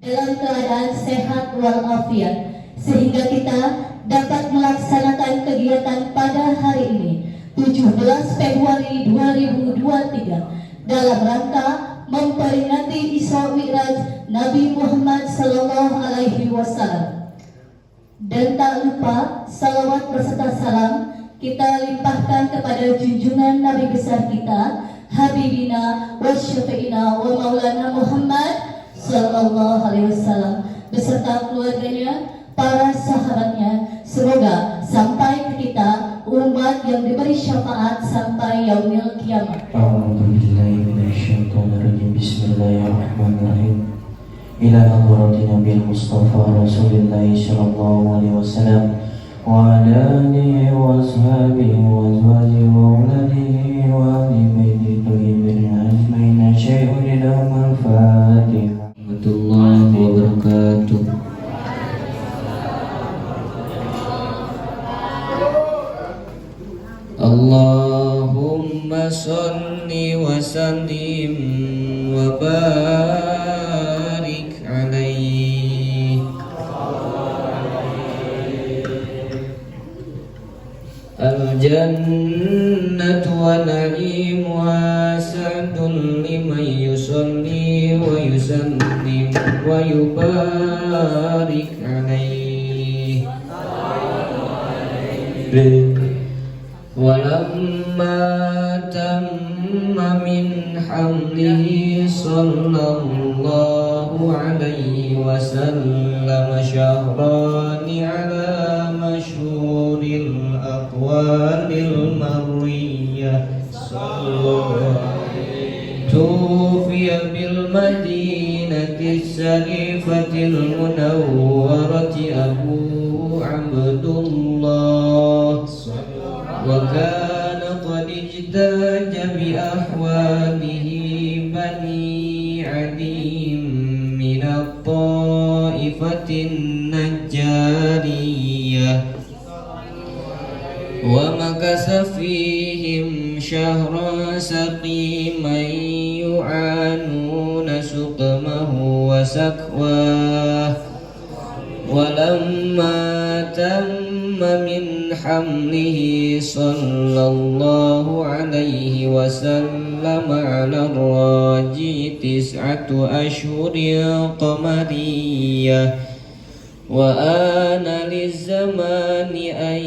dalam keadaan sehat walafiat, sehingga kita dapat melaksanakan kegiatan pada hari ini 17 Februari 2023 dalam rangka memperingati Isra Mi'raj Nabi Muhammad Sallallahu Alaihi Wasallam. Dan tak lupa salawat berserta salam kita limpahkan kepada junjungan Nabi besar kita, Habibina wa Syafi'ina wa Maulana Muhammad Sallallahu Alaihi Wasallam beserta keluarganya, para sahabatnya. Semoga sampai ke kita umat yang diberi syafaat sampai yaumil kiamat. A'udzubillahi minasyaitonirrajim. Bismillahirrahmanirrahim. Ila hadratin Nabil Mustafa Rasulillah sallallahu alaihi wasallam wa ala alihi wa ashabihi wa azwajihi wa auladihi wa ahli baiti thayyibin ajmain. Syai'un ila al-Fatihah. Warahmatullahi wabarakatuh. Allahumma salli wa sallim wa barik alaihi. Al-jannatu wa na'imuha sa'dun liman yusalli wa yusallim wa yubarik alaihi. Walamma tamma min hamlihi sallallahu alaihi wasallam syahrani ala masyhuril aqwalil marwiyah sallallahu alaihi tufiya bil madinati syarifatil munawwarati Abu Abdullah وكان قد اجتاج بأحواله بني عدي من الطائفة النجارية ومكث فيهم شهرا سقيما يعانون سقمه وسكواه ولما تم من حمله صلى الله عليه وسلم على الراجي 9 أشهر قمرية وآن للزمان أن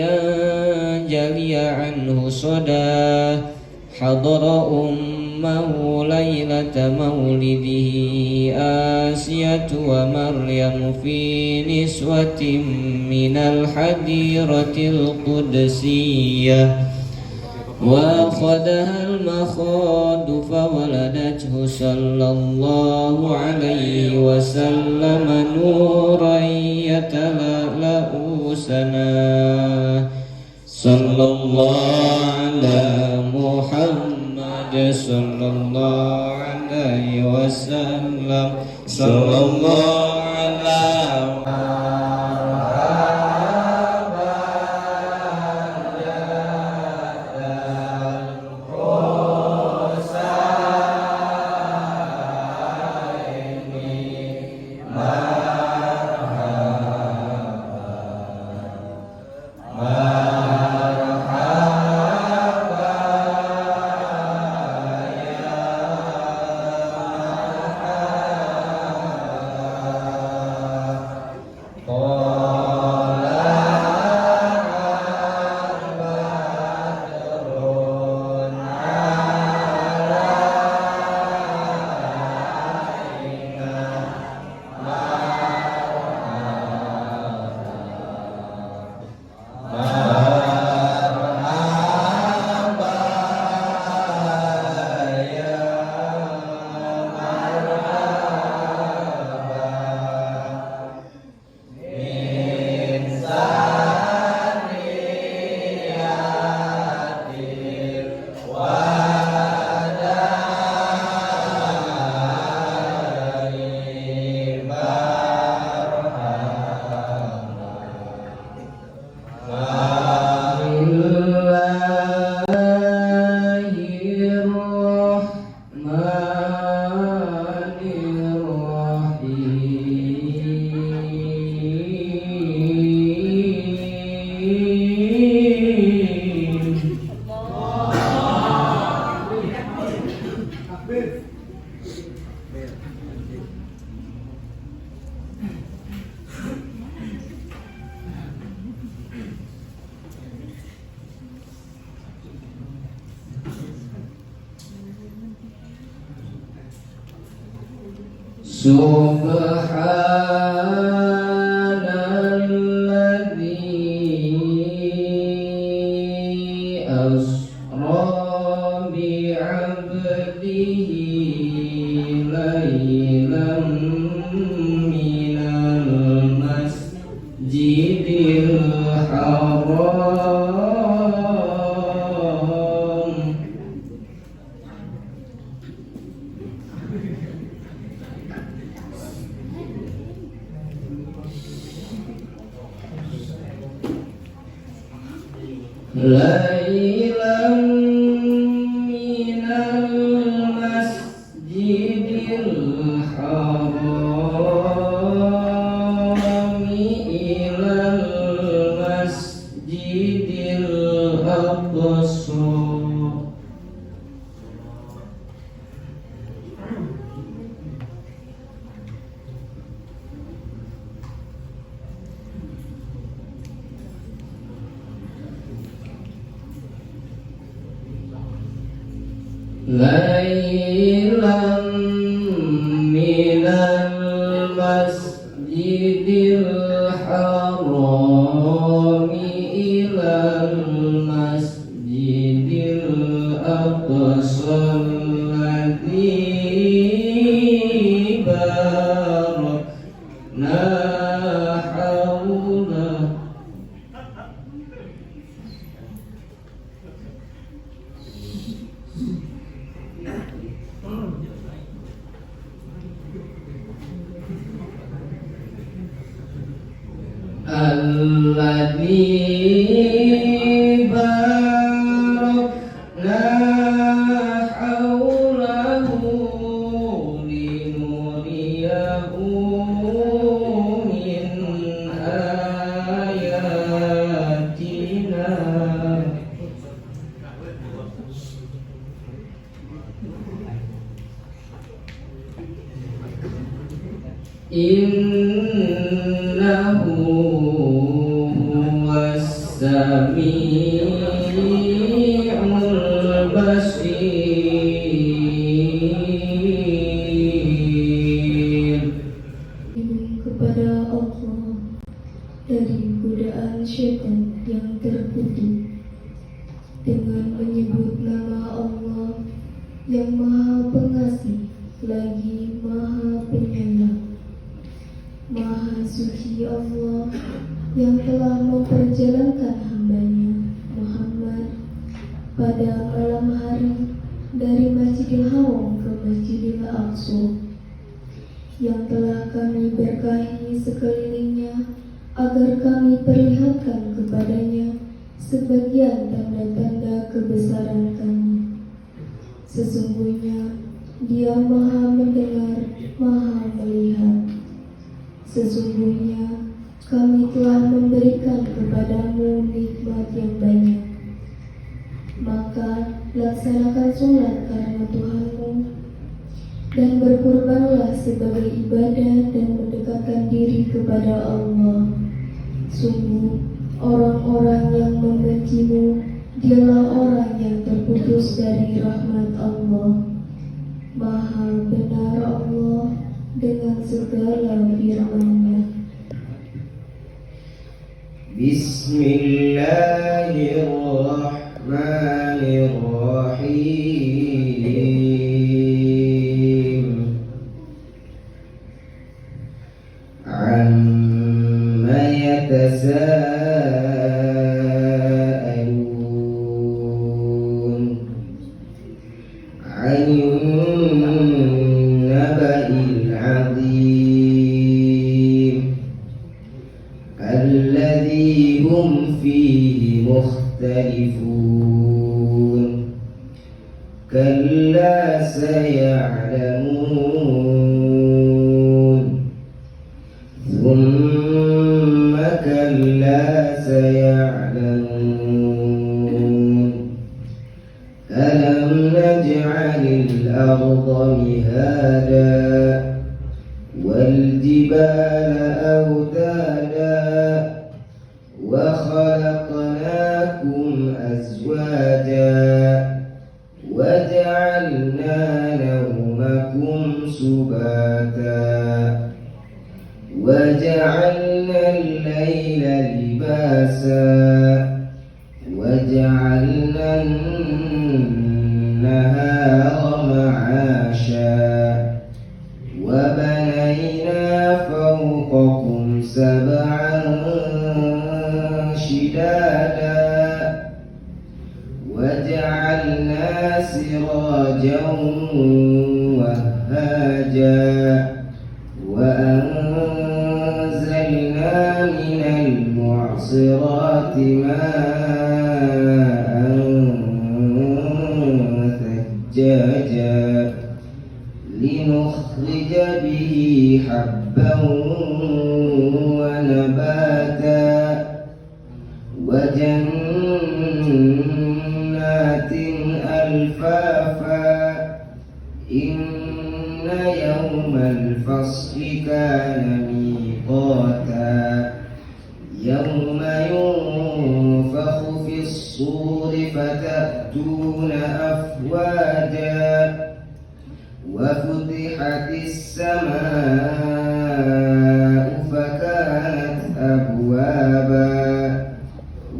ينجلي عنه صدى حضر أمه ليلة مولده آسية ومريم في نسوة من الحديرة القدسية وأخذها المخاض فولدته صلى الله عليه وسلم نورا يتلألأ سناه صلى الله على محمد صلى الله عليه وسلم صلى الله على Subhanalladzi asra bi'abdihi laylan minal masjidil haram Lailan minal masjidil harami ilal masjidil aqsa Lailan minal masjidil harami ilal masjidil aqsa alladzi barakna hawlahu alladzi barakna hawlahu linuriyahu min ayatina Innahu huwas sami'ul basir. Kepada Allah dari godaan syaitan yang terkutuk, dengan menyebut nama Allah yang Maha Pengasih lagi Maha Penyayang. Maha suci Allah yang telah memperjalankan hambanya Muhammad pada malam hari dari Masjidil Haram ke Masjidil Aqsa, yang telah kami berkahi sekelilingnya agar kami perlihatkan kepadanya sebagian tanda-tanda kebesaran kami. Sesungguhnya Dia Maha mendengar, Maha melihat. Sesungguhnya kami telah memberikan kepadamu nikmat yang banyak. Maka laksanakan sholat karena Tuhanmu, dan berkurbanlah sebagai ibadah dan mendekatkan diri kepada Allah. Sungguh orang-orang yang membencimu dialah orang yang terputus dari rahmat Allah. Maha benar Allah dengan segala firman-Nya. Bismillahirrahmanirrahim. Amma yatasaalun 'anil naba'il 'azim alladzi hum fihi mukhtalifun kalla saya'lamun thumma kalla saya'lamun alam naj'alil arda mihada wal jibala awtada wa khalaqnakum azwaja wa ja'alna nawmakum subata وجعلنا الليل لباسا وجعلنا النهار معاشا وبنينا فوقكم سبعا شدادا وجعلنا سراجا وهاجا وأنزلنا من المعصرات ماء ثجاجا لنخرج به حبا ونباتا وجنات ألفافا إن يوم الفصل كان ميقاتا يوم ينفخ في الصور فتأتون أفواجا وفتحت السماء فكانت أبوابا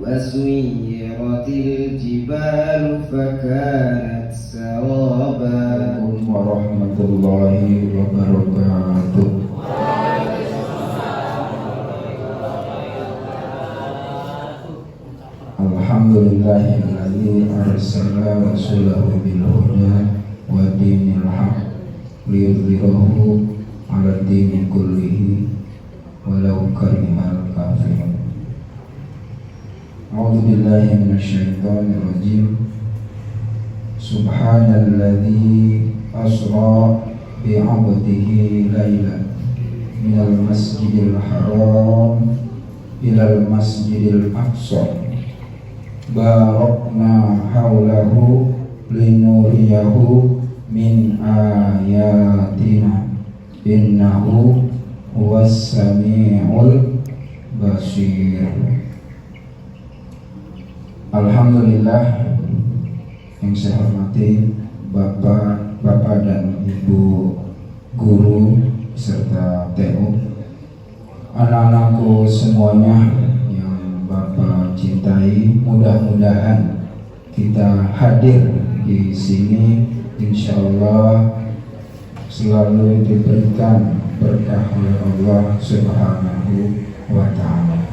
وسيرت الجبال فكانت سرابا. Assalamualaikum warahmatullahi wabarakatuh. Alhamdulillahilladzi arsala rasulahu bil huda wa dinil haq liyudhhirahu 'ala dini kullihi walau karihal kafirun. A'udzu billahi minasyaitonir rajim. Subhanalladzi asra bi 'abdihi lailan minal masjidil haram ilal masjidil aqsa barakna haulahu linuriyahu min ayatina innahu huwas samiul basir. Alhamdulillah, yang saya hormati Bapak dan Ibu guru serta TU, anak-anakku semuanya yang Bapak cintai, mudah-mudahan kita hadir di sini insyaallah selalu diberikan berkah oleh Allah Subhanahu wa Ta'ala.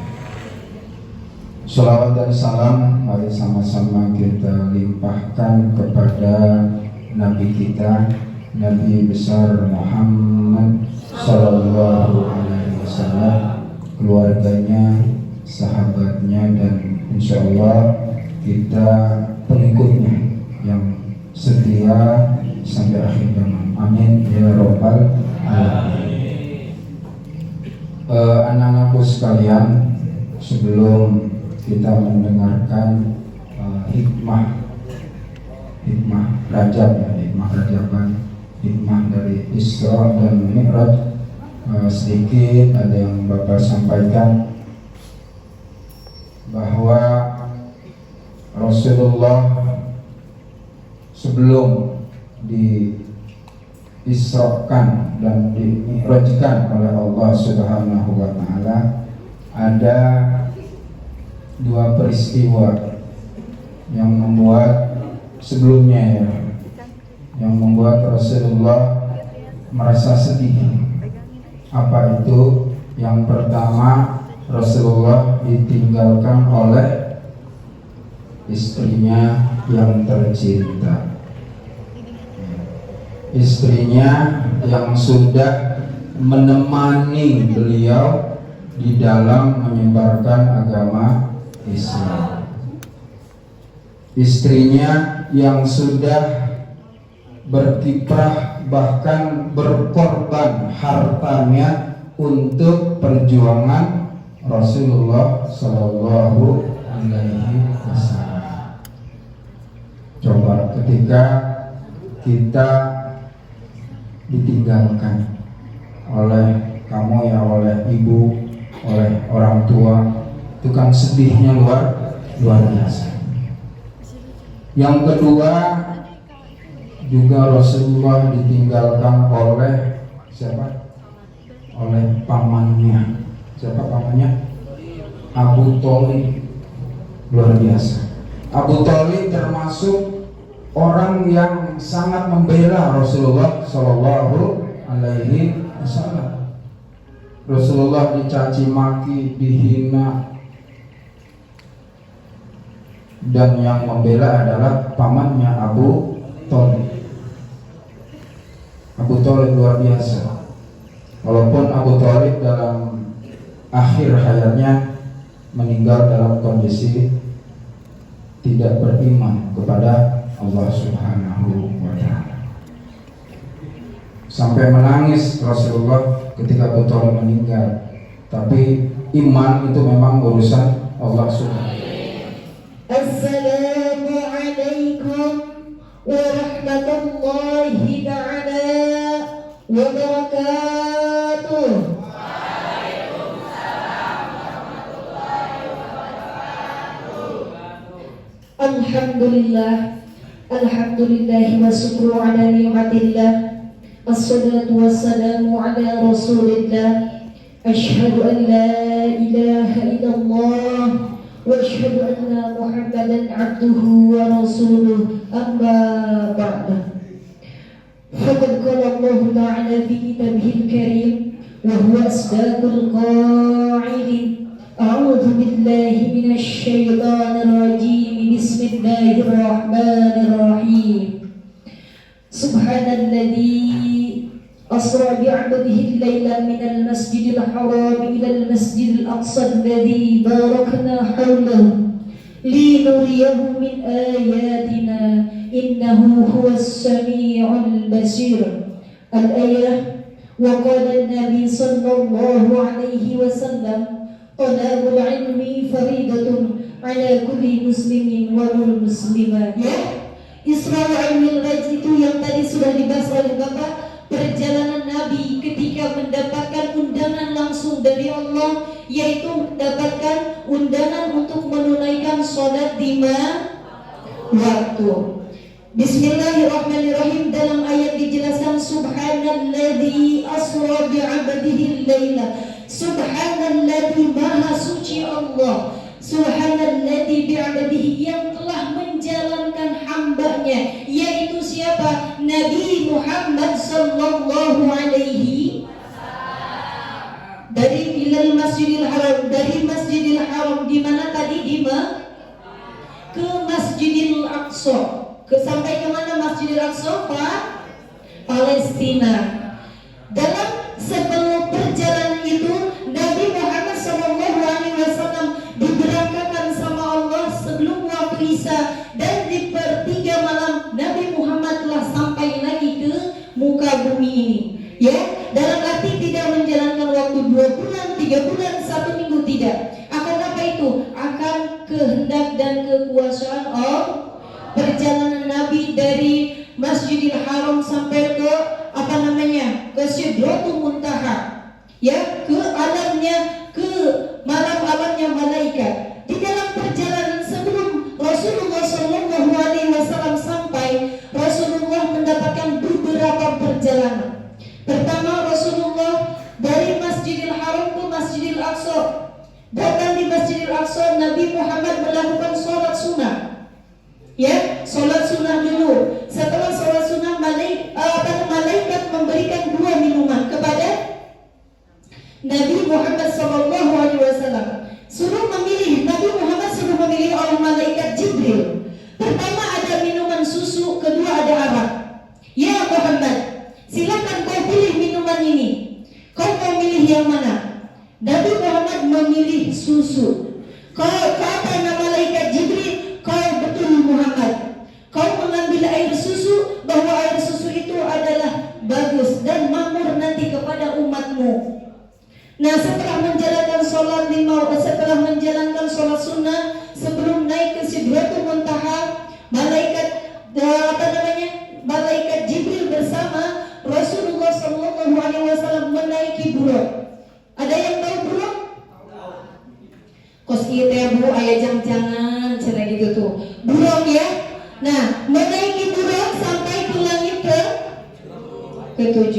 Shalawat dan salam mari sama-sama kita limpahkan kepada Nabi kita, Nabi besar Muhammad Sallallahu Alaihi Wasallam, keluarganya, sahabatnya, dan insya Allah kita pengikutnya yang setia sampai akhir zaman. Amin ya Rabbal Alamin. Anak-anakku sekalian, sebelum kita mendengarkan hikmah Rajab, hikmah Rajaban, hikmah dari Isra dan Mi'raj, sedikit ada yang Bapak sampaikan bahwa Rasulullah sebelum diisrakan dan dimi'rajkan oleh Allah Subhanahu wa Ta'ala ada dua peristiwa yang membuat sebelumnya yang membuat Rasulullah merasa sedih. Apa itu? Yang pertama, Rasulullah ditinggalkan oleh istrinya yang tercinta, istrinya yang sudah menemani beliau di dalam menyebarkan agama Islam, istrinya yang sudah berkiprah bahkan berkorban hartanya untuk perjuangan Rasulullah Sallallahu Alaihi Wasallam. Coba ketika kita ditinggalkan oleh kamu ya, oleh ibu, oleh orang tua, itu kan sedihnya luar biasa. Yang kedua juga Rasulullah ditinggalkan oleh siapa? Oleh pamannya. Siapa pamannya? Abu Thalib. Luar biasa. Abu Thalib termasuk orang yang sangat membela Rasulullah Shallallahu Alaihi Wasallam. Rasulullah dicaci maki, dihina, dan yang membela adalah pamannya Abu Thalib. Abu Thalib luar biasa. Walaupun Abu Thalib dalam akhir hayatnya meninggal dalam kondisi tidak beriman kepada Allah Subhanahu wa Ta'ala. Sampai menangis Rasulullah ketika Abu Thalib meninggal. Tapi iman itu memang urusan Allah Subhanahu wa Ta'ala. Assalamualaikum warahmatullahi ta'ala wabarakatuh. Alhamdulillah, alhamdulillah wa syukru ala ni'matillah. Assalatu wassalamu ala rasulillah. Ashhadu an la ilaha illallah wa ashhadu anna Muhammadan abduhu wa rasuluh. Amma ba'da. Faqad qala Allah ta'ala fi kitabihil karim wa huwa asdaqul qa'ilin. A'udzu billahi minasy syaithanir rajim. Bismillahirrahmanirrahim. Subhanalladzi asra bi'abdihi al-laila minal masjidil haram ilal masjidil aqsa alladzi barakna hawlahu linuriyahu min ayatina innahu huwas sami'ul basir. Al-ayah. Wa qala an-nabi sallallahu alaihi wasallam, talabul ilmi faridatun ala kulli muslimin wa muslimat. Ya, Isra wal Mi'raj itu yang tadi sudah dibahas oleh Bapak, perjalanan Nabi ketika mendapatkan undangan langsung dari Allah, yaitu mendapatkan undangan untuk menunaikan sholat 5 waktu. Bismillahirrahmanirrahim. Dalam ayat dijelaskan subhanalladzi asra bi'abdihi al-laila. Subhanalladzi, maha suci Allah. Subhanalladzi bi'abdihi, yang telah menjalankan hambanya, yaitu siapa? Nabi Muhammad sallallahu alaihi wasallam. Dari ilal masjidil haram, dari masjidil haram di mana tadi? Ke Masjidil Aqsa. Sampai ke mana Masjidil Aqsa? Palestina. Dalam sebelum perjalanan itu Nabi Muhammad SAW diberangkatkan sama Allah sebelum waktu Isya, dan di pertiga malam Nabi Muhammad telah sampai lagi ke muka bumi ini. Ya, dalam arti tidak menjalankan waktu 2 bulan, 3 bulan, 1 minggu, tidak. Akan apa itu? Akan kehendak dan kekuasaan Allah. Perjalanan Nabi dari Masjidil Haram sampai ke ke Sidratul Muntaha, ya, ke alamnya, ke malam alamnya malaikat. Di dalam perjalanan sebelum Rasulullah SAW sampai, Rasulullah mendapatkan beberapa perjalanan. Pertama, Rasulullah dari Masjidil Haram ke Masjidil Aqsa. Datang di Masjidil Aqsa, Nabi Muhammad melakukan sholat sunnah. Ya, sholat sunnah dulu. Setelah sholat sunnah, malaikat memberikan 2 minuman kepada Nabi Muhammad SAW. Nabi Muhammad suruh memilih oleh malaikat Jibril. Pertama ada minuman susu, kedua ada arak. Ya Muhammad, silakan kau pilih minuman ini. Kau mau milih yang mana? Nabi Muhammad memilih susu. Kata malaikat Jibril, kau betul Muhammad. Kau mengambil air susu, bahwa air susu itu adalah bagus dan makmur nanti kepada umatmu. Nah, setelah menjalankan sholat sunnah, sebelum naik ke Sidratul Muntaha, malaikat Jibril bersama Rasulullah SAW menaiki buruk. Ada yang tahu buruk? Kos ieu teh Bu aya jang-jangan cenah gitu tuh. Buruk ya. Nah, menaiki buruk sampai ke langit ke-7.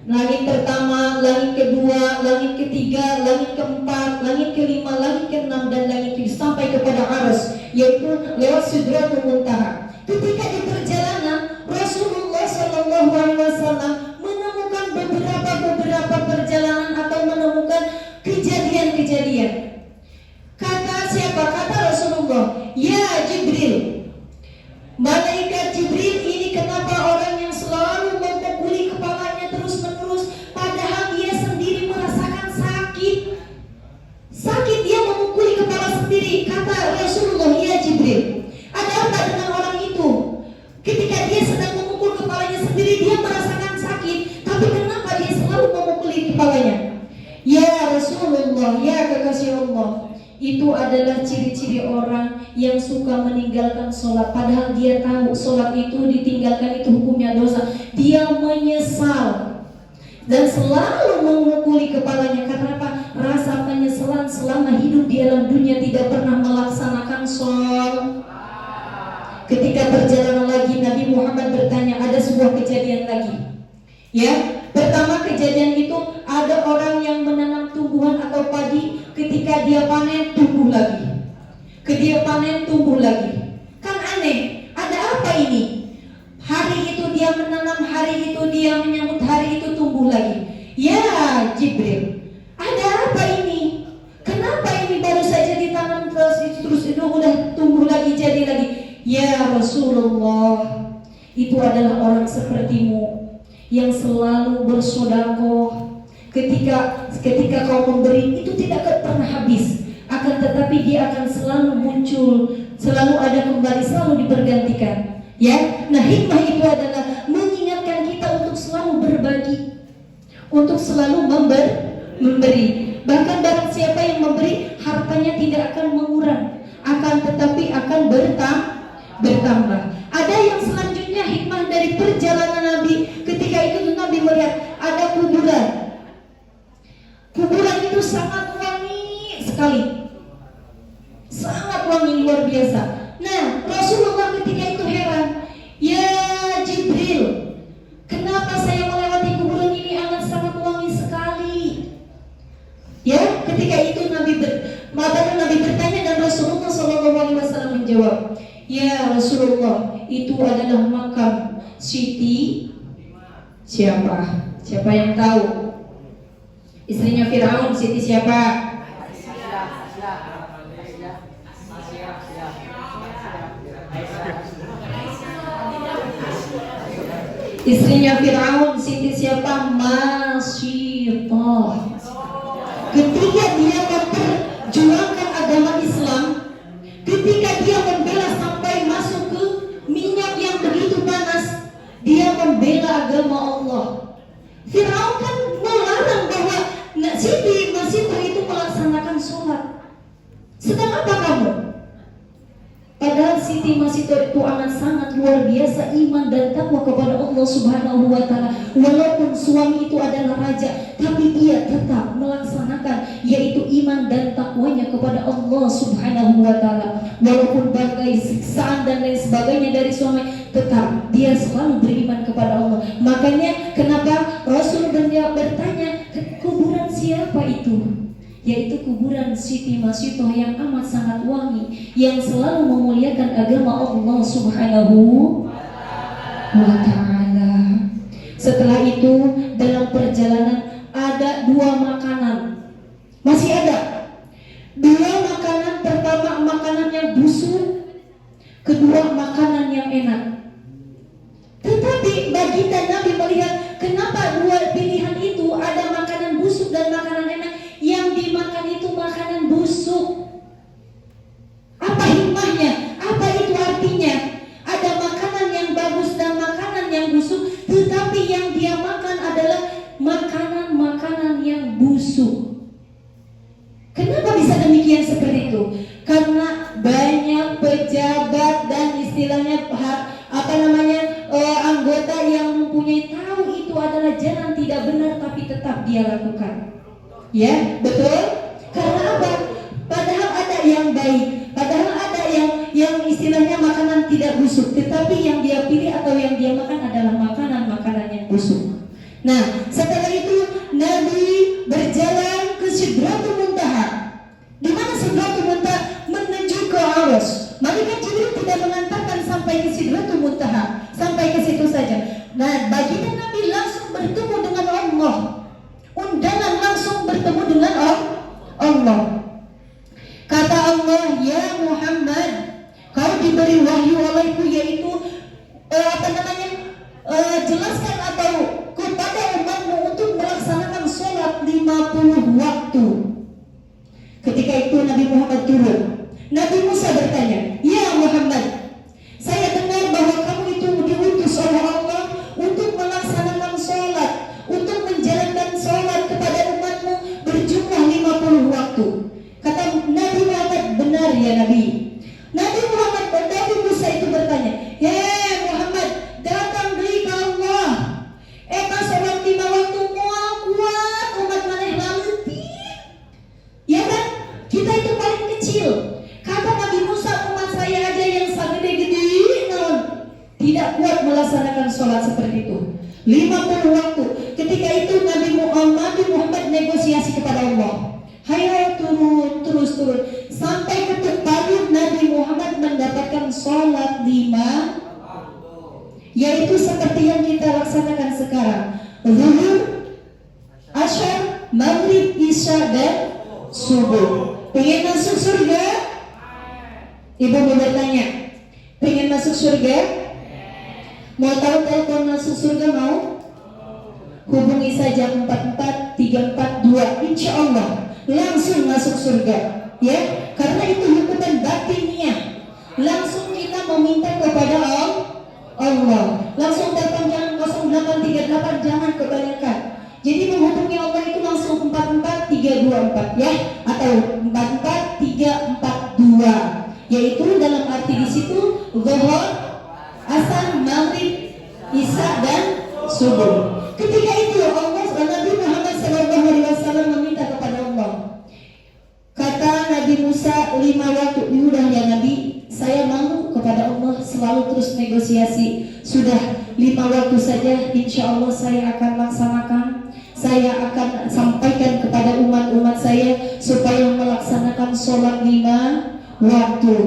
Langit pertama, langit kedua, langit ketiga, langit keempat, langit kelima, langit keenam, dan langit sampai kepada arsy, yaitu lewat Sidratul Muntaha. Ketika di perjalanan, Rasulullah Shallallahu Alaihi Wasallam menemukan beberapa perjalanan atau menemukan kejadian-kejadian. Kata siapa? Kata Rasulullah, ya Jibril, malaikat Jibril ini kenapa orang yang selalu memukuli kepalanya terus-menerus, padahal dia sendiri merasakan sakit. Sakit, dia memukuli kepala sendiri. Kata Rasulullah, ya Jibril, ada apa dengan orang itu? Ketika dia sedang memukul kepalanya sendiri, dia merasakan sakit, tapi kenapa dia selalu memukuli kepalanya? Ya Rasulullah, ya kekasih Allah, itu adalah ciri-ciri orang yang suka meninggalkan sholat, padahal dia tahu sholat itu ditinggalkan itu hukumnya dosa. Dia menyesal dan selalu memukuli kepalanya. Karena apa? Rasa penyesalan selama hidup di alam dunia tidak pernah melaksanakan sholat. Ketika perjalanan lagi, Nabi Muhammad bertanya, ada sebuah kejadian lagi. Ya, pertama kejadian itu ada orang yang menanam tumbuhan atau padi, ketika dia panen tumbuh lagi. Ketika panen tumbuh lagi. Kan aneh, ada apa ini? Hari itu dia menanam, hari itu dia menyambut, hari itu tumbuh lagi. Ya Jibril, ada apa ini? Kenapa ini baru saja ditanam terus itu udah tumbuh lagi, jadi lagi? Ya Rasulullah, itu adalah orang sepertimu yang selalu bersedekah. Ketika kau memberi itu tidak pernah habis, akan tetapi dia akan selalu muncul, selalu ada kembali, selalu dipergantikan. Ya, nah hikmah itu adalah mengingatkan kita untuk selalu berbagi, untuk selalu memberi. Bahkan barang siapa yang memberi, hartanya tidak akan mengurang, akan tetapi akan bertambah. Ada yang selanjutnya hikmah dari perjalanan Nabi. Ketika itu Nabi melihat ada kuburan. Kuburan itu sangat wangi sekali, sangat wangi luar biasa. Nah, Rasulullah ketika itu heran, ya Jibril, kenapa saya melewati kuburan ini sangat wangi sekali? Ya, ketika itu Nabi bertanya dan Rasulullah SAW menjawab, ya Rasulullah, itu adalah makam Siti siapa? Siapa yang tahu? Istrinya Firaun, Siti siapa? Istrinya Firaun, Siti siapa? Masyitah. Ketika dia memperjuangkan agama Islam, ketika dia membela sampai masuk ke minyak yang begitu panas, dia membela agama Allah. Firaun kan melarang bahwa Siti Masyitah itu melaksanakan sholat. Sedang apa kamu? Padahal Siti Masyitah itu amat sangat luar biasa iman dan takwa kepada Allah Subhanahu wa Ta'ala. Walaupun suami itu adalah raja, tapi dia tetap melaksanakan, yaitu iman dan takwanya kepada Allah Subhanahu wa Ta'ala. Walaupun berbagai siksaan dan lain sebagainya dari suami, tetap dia selalu beriman kepada Allah. Makanya kenapa Rasul bertanya, kuburan siapa itu? Yaitu kuburan Siti Masyitah yang amat sangat wangi, yang selalu memuliakan agama Allah Subhanahu wa Ta'ala. Setelah itu dalam perjalanan ada dua makanan, masih ada dua makanan. Pertama makanan yang busuk, kedua makanan yang enak. Tetapi baginda Nabi melihat kenapa dua pilihan itu, ada makanan busuk dan makanan enak. Yang dimakan itu makanan busuk. Apa hikmahnya? Apa itu artinya? Ada makanan yang bagus dan makanan yang busuk, tetapi yang dia makan adalah makanan-makanan yang busuk. Kenapa bisa demikian seperti itu? Karena banyak pejabat dan istilahnya anggota yang mempunyai tahu itu adalah jalan tidak benar, tapi tetap dia lakukan. Ya, betul? Karena apa? Padahal ada yang baik, padahal ada yang istilahnya makanan tidak busuk, tetapi yang dia pilih atau yang dia makan adalah makanan-makanan yang busuk. Nah, setelah itu Nabi berjalan ke Sidratul Muntaha. Di mana Sidratul Muntaha? Menuju ke Arus. Malaikat Jibril tidak mengantarkan sampai ke Sidratul Muntaha, sampai ke situ saja. Nah, baginda Nabi langsung bertemu dengan Allah. Undangan langsung bertemu dengan Allah. Kata Allah, ya Muhammad, kau diberi wahyu olehku, yaitu jelaskan atau kepada umatmu untuk melaksanakan sholat 50 waktu. Ketika itu Nabi Muhammad turun. Nabi Musa bertanya, ya Muhammad, saya dengar bahwa kamu itu diutus oleh Allah untuk melaksanakan sholat, untuk menjalankan sholat kepada umatmu berjumlah 50 waktu. Kata Nabi Muhammad, benar ya Nabi. Nabi Musa itu bertanya, Muhammad, datang dari Allah. Pas sholat 5 waktu mual kuat, umat maneh laleutik. Ya kan? Kita itu paling kecil. Kata Nabi Musa, umat saya aja yang sagede-gede tidak kuat melaksanakan sholat seperti itu. 50 waktu. Ketika itu Nabi Muhammad negosiasi kepada Allah. Hayo turun, terus turun. Sampai ke Payung Nabi Muhammad mendapatkan sholat 5, yaitu seperti yang kita laksanakan sekarang. Zuhur, Asyar, Maghrib, Isya, dan Subuh. Pengen masuk surga? Ibu mau bertanya, pengen masuk surga? Mau tahu telepon masuk surga mau? Hubungi saja 44342, insya Allah langsung masuk surga, ya. Karena itu hukuman batinnya. Langsung kita meminta kepada Allah. Langsung telepon jangan 0838, jangan kebanyakan. Jadi menghubungi Allah itu langsung 44324, ya, atau 44342, yaitu dalam arti di situ Zuhur, Asar, Maghrib, Isya, dan Subuh. Ketika itu Nabi Muhammad SAW meminta kepada Allah. Kata Nabi Musa, 5 waktu udah ya Nabi, saya mau kepada Allah selalu terus negosiasi. Sudah 5 waktu saja, insya Allah saya akan laksanakan. Saya akan sampaikan kepada umat-umat saya supaya melaksanakan sholat 5 waktu.